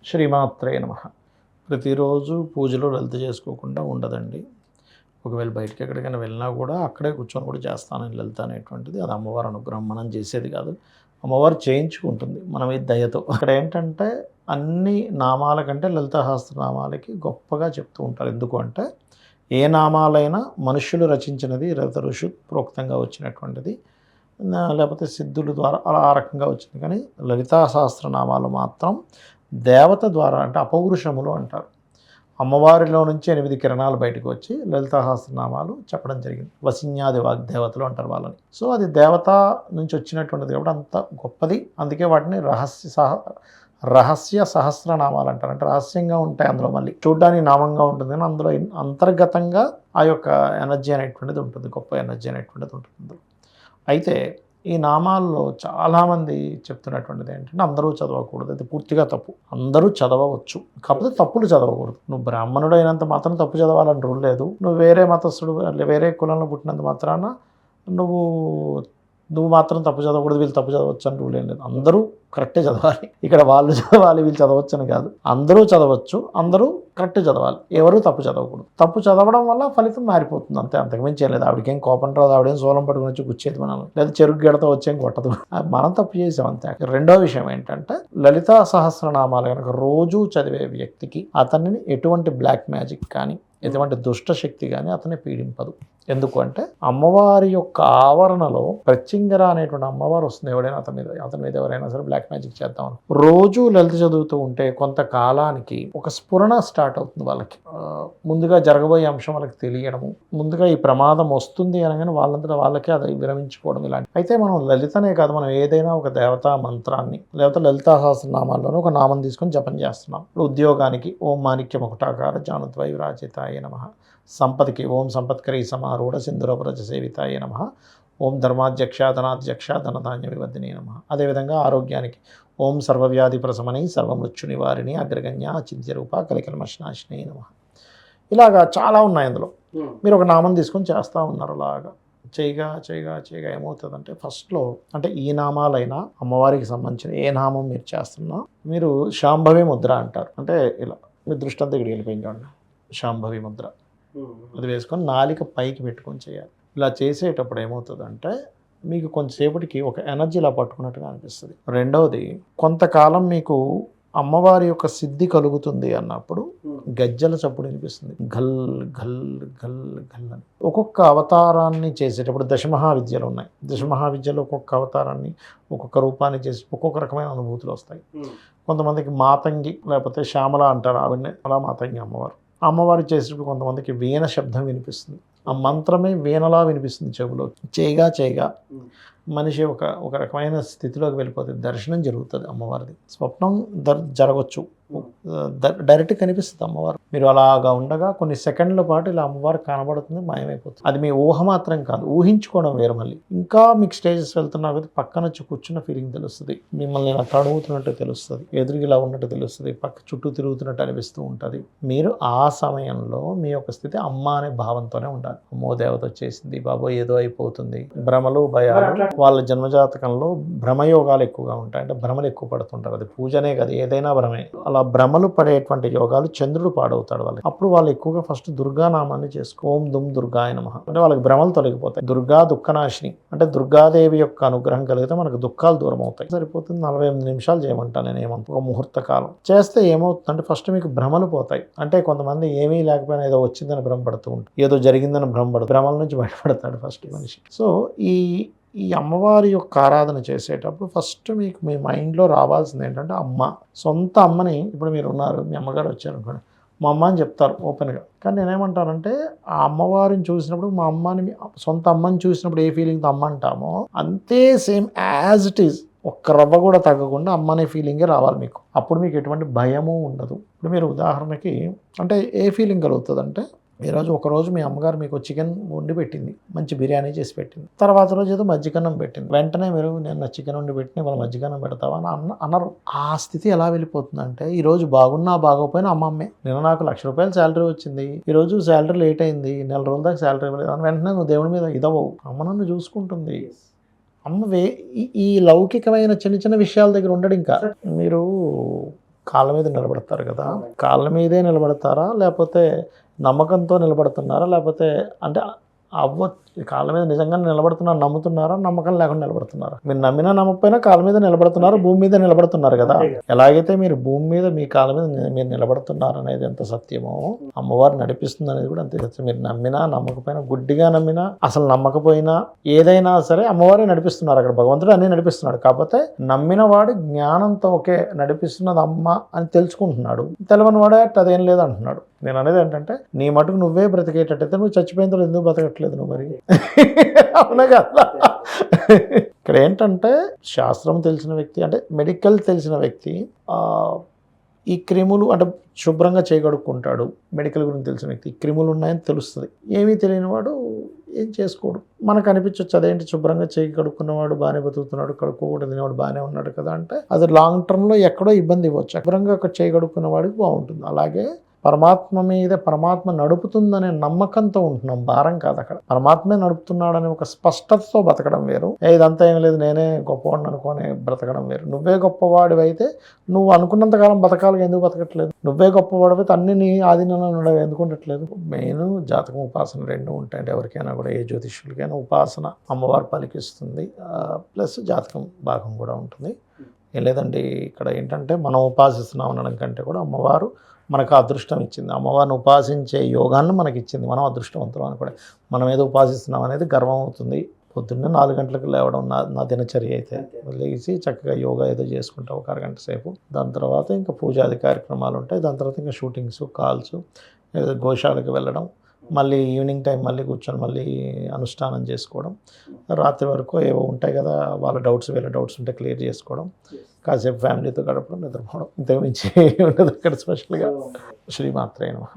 శ్రీమాత్రే నమః. ప్రతిరోజు పూజలు లలిత చేసుకోకుండా ఉండదండి. ఒకవేళ బయటికి ఎక్కడికైనా వెళ్ళినా కూడా అక్కడే కూర్చొని కూడా చేస్తానని లలిత అనేటువంటిది అది అమ్మవారి అనుగ్రహం, మనం చేసేది కాదు. అమ్మవారు చేయించుకుంటుంది మన మీద దయతో. అక్కడ ఏంటంటే అన్ని నామాల కంటే లలిత సహస్రనామాలకి గొప్పగా చెప్తూ ఉంటారు. ఎందుకు అంటే ఏ నామాలైనా మనుష్యులు రచించినది, రత ఋషు ప్రోక్తంగా వచ్చినటువంటిది, లేకపోతే సిద్ధుల ద్వారా అలా ఆ రకంగా వచ్చింది. కానీ లలితా సహస్రనామాలు మాత్రం దేవత ద్వారా, అంటే అపౌరుషములు అంటారు. అమ్మవారిలో నుంచి 8 కిరణాలు బయటకు వచ్చి లలితా సహస్రనామాలు చెప్పడం జరిగింది. వసిన్యాది వాగ్దేవతలు అంటారు వాళ్ళని. సో అది దేవత నుంచి వచ్చినటువంటిది కాబట్టి అంత గొప్పది. అందుకే వాటిని రహస్య సహస్రనామాలు అంటారు. అంటే రహస్యంగా ఉంటాయి. అందులో మళ్ళీ చూడ్డానికి నామంగా ఉంటుంది కానీ అందులో అంతర్గతంగా ఆ యొక్క ఎనర్జీ అనేటువంటిది ఉంటుంది, గొప్ప ఎనర్జీ అనేటువంటిది ఉంటుంది అందులో. అయితే ఈ నామాల్లో చాలామంది చెప్తున్నటువంటిది ఏంటంటే అందరూ చదవకూడదు, అది పూర్తిగా తప్పు. అందరూ చదవవచ్చు, కాకపోతే తప్పులు చదవకూడదు. నువ్వు బ్రాహ్మణుడు అయినంత మాత్రం తప్పు చదవాలని రూల్ లేదు. నువ్వు వేరే మతస్థుడు, వేరే కులంలో పుట్టినంత మాత్రాన నువ్వు మాత్రం తప్పు చదవకూడదు, వీళ్ళు తప్పు చదవచ్చు అని రూల్ ఏం లేదు. అందరూ కరెక్టే చదవాలి. ఇక్కడ వాళ్ళు చదవాలి వీళ్ళు చదవచ్చు అని కాదు, అందరూ చదవచ్చు, అందరూ కరెక్ట్ చదవాలి, ఎవరు తప్పు చదవకూడదు. తప్పు చదవడం వల్ల ఫలితం మారిపోతుంది అంతే, అంతకుమించి ఏం లేదు. ఆవిడకేం కోపం రాదు, ఆవిడేం సోలం పట్టుకుని వచ్చి గుచ్చేది మనం, లేదా చెరుకు గడత వచ్చేం కొట్టదు, మనం తప్పు చేసాం అంతే. రెండో విషయం ఏంటంటే లలితా సహస్రనామాలు కనుక రోజు చదివే వ్యక్తికి అతనిని ఎటువంటి బ్లాక్ మ్యాజిక్ కానీ ఎటువంటి దుష్టశక్తి కానీ అతన్ని పీడింపదు. ఎందుకు అంటే అమ్మవారి యొక్క ఆవరణలో ప్రత్యంగర అనేటువంటి అమ్మవారు వస్తుంది. ఎవడైనా అతని మీద ఎవరైనా సరే బ్లాక్ మ్యాజిక్ చేద్దామని రోజు లలిత చదువుతూ ఉంటే కొంతకాలానికి ఒక స్ఫురణ స్టార్ట్ అవుతుంది వాళ్ళకి. ముందుగా జరగబోయే అంశం వాళ్ళకి తెలియడము, ముందుగా ఈ ప్రమాదం వస్తుంది అనగానే వాళ్ళంతటా వాళ్ళకే అది విరమించుకోవడం ఇలాంటి. అయితే మనం లలితనే కాదు, మనం ఏదైనా ఒక దేవతా మంత్రాన్ని లేకపోతే లలితా సహస్రనామాల్లోనూ ఒక నామం తీసుకొని జపం చేస్తున్నాం. ఇప్పుడు ఉద్యోగానికి ఓం మాణిక్యం ఒకటాకార జానుద్వై విరాజితాయ నమః, సంపత్తికి ఓం సంపత్కరీ సమారూఢ సింధురవ్రజ సేవితాయ నమః, ఓం ధర్మాధ్యక్ష ధనాధ్యక్ష ధనధాన్య వివర్ధిని నమః. అదేవిధంగా ఆరోగ్యానికి ఓం సర్వవ్యాధి ప్రశమని సర్వమృత్యు నివారిణి అగ్రగణ్య చింత్యరూప కలికల్మషనాశిని నమః. ఇలాగా చాలా ఉన్నాయి అందులో. మీరు ఒక నామం తీసుకొని చేస్తూ ఉన్నారు. అలాగా చేయగా ఏమవుతుందంటే ఫస్ట్లో అంటే ఈ నామాలైనా అమ్మవారికి సంబంధించిన ఏ నామం మీరు చేస్తున్నా మీరు శాంభవి ముద్ర అంటారు. అంటే ఇలా మీ దృష్టి అంతా ఇక్కడికి వెళ్ళిపోయింది చూడండి, శాంభవి ముద్ర అది వేసుకొని నాలిక పైకి పెట్టుకొని చేయాలి. ఇలా చేసేటప్పుడు ఏమవుతుందంటే మీకు కొంతసేపటికి ఒక ఎనర్జీ ఇలా పట్టుకున్నట్టుగా అనిపిస్తుంది. రెండవది, కొంతకాలం మీకు అమ్మవారి యొక్క సిద్ధి కలుగుతుంది అన్నప్పుడు గజ్జల చప్పుడు వినిపిస్తుంది, ఘల్ ఘల్ ఘల్ ఘల్ అని. ఒక్కొక్క అవతారాన్ని చేసేటప్పుడు దశమహావిద్యలు ఉన్నాయి. దశమహావిద్యలో ఒక్కొక్క అవతారాన్ని ఒక్కొక్క రూపాన్ని చేసి ఒక్కొక్క రకమైన అనుభూతులు వస్తాయి. కొంతమందికి మాతంగి లేకపోతే శ్యామల అంటారు, ఆవిడనే అలా మాతంగి అమ్మవారు. అమ్మవారు చేసేటప్పుడు కొంతమందికి వీణ శబ్దం వినిపిస్తుంది, ఆ మంత్రమే వీణలా వినిపిస్తుంది చెవులో. చేయగా మనిషి ఒక రకమైన స్థితిలోకి వెళ్ళిపోతుంది, దర్శనం జరుగుతుంది అమ్మవారిది. స్వప్నం జరగవచ్చు, డైరెక్ట్ కనిపిస్తుంది అమ్మవారు. మీరు అలాగా ఉండగా కొన్ని సెకండ్ల పాటు ఇలా అమ్మవారు కనబడుతుంది, మాయమైపోతుంది. అది మీ ఊహ మాత్రం కాదు, ఊహించుకోవడం వేరు. మళ్ళీ ఇంకా మీకు స్టేజెస్ వెళ్తున్నా కదా పక్కన కూర్చున్న ఫీలింగ్ తెలుస్తుంది, మిమ్మల్ని ఇలా తడుగుతున్నట్టు తెలుస్తుంది, ఎదురుగా ఇలా ఉన్నట్టు తెలుస్తుంది, పక్క చుట్టూ తిరుగుతున్నట్టు అనిపిస్తూ ఉంటుంది. మీరు ఆ సమయంలో మీ యొక్క స్థితి అమ్మ అనే భావంతోనే ఉండాలి. అమ్మో దేవత వచ్చేసింది బాబో ఏదో అయిపోతుంది. భ్రమలు భయాలు, వాళ్ళ జన్మజాతకంలో భ్రమయోగాలు ఎక్కువగా ఉంటాయి, అంటే భ్రమలు ఎక్కువ పడుతుంటారు. అది పూజనే కదా, ఏదైనా భ్రమే. అలా భ్రమలు పడేటువంటి యోగాలు చంద్రుడు పాడవుతాడు వాళ్ళకి. అప్పుడు వాళ్ళు ఎక్కువగా ఫస్ట్ దుర్గానామాన్ని చేసుకో, ఓం దుమ్ దుర్గాయ నమః అంటే వాళ్ళకి భ్రమలు తొలగిపోతాయి. దుర్గా దుఃఖనాశిని అంటే దుర్గాదేవి యొక్క అనుగ్రహం కలిగితే మనకు దుఃఖాలు దూరం అవుతాయి. సరిపోతుంది, 48 నిమిషాలు చేయమంటాను నేను. ఏమంతా ఒక ముహూర్త కాలం చేస్తే ఏమవుతుందంటే ఫస్ట్ మీకు భ్రమలు పోతాయి. అంటే కొంతమంది ఏమీ లేకపోయినా ఏదో వచ్చిందని భ్రమపడుతూ ఉంటారు, ఏదో జరిగిందని భ్రమపడుతుంది, భ్రమల నుంచి బయటపడతాడు ఫస్ట్ మనిషి. సో ఈ అమ్మవారి యొక్క ఆరాధన చేసేటప్పుడు ఫస్ట్ మీకు మీ మైండ్లో రావాల్సింది ఏంటంటే అమ్మ, సొంత అమ్మని. ఇప్పుడు మీరు ఉన్నారు, మీ అమ్మగారు వచ్చారు అనుకోండి, మా అమ్మ అని చెప్తారు ఓపెన్గా. కానీ నేనేమంటానంటే ఆ అమ్మవారిని చూసినప్పుడు మా అమ్మని, సొంత అమ్మని చూసినప్పుడు ఏ ఫీలింగ్తో అమ్మ అంటామో అంతే సేమ్ యాజ్ ఇట్ ఈజ్, ఒక్క రవ్వ కూడా తగ్గకుండా అమ్మ అనే ఫీలింగే రావాలి మీకు. అప్పుడు మీకు ఎటువంటి భయము ఉండదు. ఇప్పుడు మీరు ఉదాహరణకి అంటే ఏ ఫీలింగ్ కలుగుతుంది అంటే ఈరోజు ఒకరోజు మీ అమ్మగారు మీకు చికెన్ వండి పెట్టింది, మంచి బిర్యానీ చేసి పెట్టింది. తర్వాత రోజు ఏదో మజ్జిగన్నం పెట్టింది. వెంటనే మీరు నేను చికెన్ వండి పెట్టిన వాళ్ళ మజ్జిగన్నం పెడతావా అని అన్నారు. ఆ స్థితి ఎలా వెళ్ళిపోతుందంటే ఈరోజు బాగున్నా బాగోపోయినా అమ్మమ్మే. నిన్న నాకు ₹1,00,000 శాలరీ వచ్చింది, ఈరోజు శాలరీ లేట్ అయింది, నెల రోజుల దాకా శాలరీ ఇవ్వలేదు అని వెంటనే నువ్వు దేవుడి మీద ఇదవవు. అమ్మ నన్ను చూసుకుంటుంది. అమ్మ ఈ లౌకికమైన చిన్న చిన్న విషయాల దగ్గర ఉండడు. ఇంకా మీరు కాళ్ళ మీద నిలబడతారు కదా, కాళ్ళ మీదే నిలబడతారా లేకపోతే నమ్మకంతో నిలబడుతున్నారా, లేకపోతే అంటే కాళ్ళ మీద నిజంగా నిలబడుతున్నారు నమ్ముతున్నారా, నమ్మకం లేకుండా నిలబడుతున్నారా? మీరు నమ్మినా నమ్మకపోయినా కాళ్ళ మీద నిలబడుతున్నారు, భూమి మీద నిలబడుతున్నారు కదా. ఎలాగైతే మీరు భూమి మీద మీ కాళ్ళ మీద మీరు నిలబడుతున్నారు అనేది ఎంత సత్యమో, అమ్మవారు నడిపిస్తుంది అనేది కూడా అంతే సత్యం. మీరు నమ్మినా నమ్మకపోయినా, గుడ్డిగా నమ్మినా అసలు నమ్మకపోయినా ఏదైనా సరే అమ్మవారే నడిపిస్తున్నారు. అక్కడ భగవంతుడు అన్నీ నడిపిస్తున్నాడు. కాకపోతే నమ్మిన వాడు జ్ఞానంతో ఓకే నడిపిస్తున్నది అమ్మ అని తెలుసుకుంటున్నాడు, తెలవని వాడే అదేం లేదు అంటున్నాడు. నేను అనేది ఏంటంటే నీ మటుకు నువ్వే బ్రతికేటట్టయితే నువ్వు చచ్చిపోయిన తర్వాత ఎందుకు బ్రతకట్లేదు నువ్వు మరి? అవునా కదా. ఇక్కడ ఏంటంటే శాస్త్రం తెలిసిన వ్యక్తి అంటే మెడికల్ తెలిసిన వ్యక్తి ఈ క్రిములు అంటే శుభ్రంగా చేయగడుక్కుంటాడు. మెడికల్ గురించి తెలిసిన వ్యక్తి క్రిములు ఉన్నాయని తెలుస్తుంది. ఏమీ తెలియని వాడు ఏం చేసుకోడు. మనకు అనిపించవచ్చు అదేంటి శుభ్రంగా చేయి కడుక్కున్నవాడు బాగానే బతుకుతున్నాడు, కడుక్కోకూడదు తినేవాడు బాగానే ఉన్నాడు కదా అంటే అది లాంగ్ టర్మ్లో ఎక్కడో ఇబ్బంది ఇవ్వచ్చు. శుభ్రంగా ఒక చేయి కడుక్కున్న వాడికి బాగుంటుంది. అలాగే పరమాత్మ మీద పరమాత్మ నడుపుతుందనే నమ్మకంతో ఉంటున్నాం, భారం కాదు. అక్కడ పరమాత్మే నడుపుతున్నాడనే ఒక స్పష్టతతో బతకడం వేరు, ఇదంతా ఏం లేదు నేనే గొప్పవాడిని అనుకొని బ్రతకడం వేరు. నువ్వే గొప్పవాడివి అయితే నువ్వు అనుకున్నంతకాలం బతకాలి, ఎందుకు బతకట్లేదు? నువ్వే గొప్పవాడివి అయితే అన్ని నీ ఆధీనంలో ఉండవు, ఎందుకు ఉండట్లేదు? మెయిన్ జాతకం ఉపాసన రెండు ఉంటాయంటే ఎవరికైనా కూడా, ఏ జ్యోతిష్యులకైనా ఉపాసన అమ్మవారు పలికిస్తుంది, ప్లస్ జాతకం భాగం కూడా ఉంటుంది. ఏం లేదండి, ఇక్కడ ఏంటంటే మనం ఉపాసిస్తున్నాం అనడం కంటే కూడా అమ్మవారు మనకు అదృష్టం ఇచ్చింది. అమ్మవారిని ఉపాసించే యోగాన్ని మనకి ఇచ్చింది. మనం అదృష్టవంతులు అని కూడా, మనం ఏదో ఉపాసిస్తున్నాం అనేది గర్వం అవుతుంది. పొద్దున్నే 4 గంటలకు లేవడం నా దినచర్య అయితే, లేచి చక్కగా యోగా ఏదో చేసుకుంటాం ఒక అరగంట సేపు. దాని తర్వాత ఇంకా పూజాది కార్యక్రమాలు ఉంటాయి. దాని తర్వాత ఇంకా షూటింగ్స్, కాల్స్, ఏదో గోశాలకు వెళ్ళడం, మళ్ళీ ఈవినింగ్ టైం మళ్ళీ కూర్చొని మళ్ళీ అనుష్ఠానం చేసుకోవడం, రాత్రి వరకు ఏవో ఉంటాయి కదా వాళ్ళ డౌట్స్ వీళ్ళ డౌట్స్ ఉంటే క్లియర్ చేసుకోవడం, కాసేపు ఫ్యామిలీతో గడపడం, నిద్రపోవడం, ఇంతకుమించి ఉండదు అక్కడ స్పెషల్గా. శ్రీమాత్రే నమః.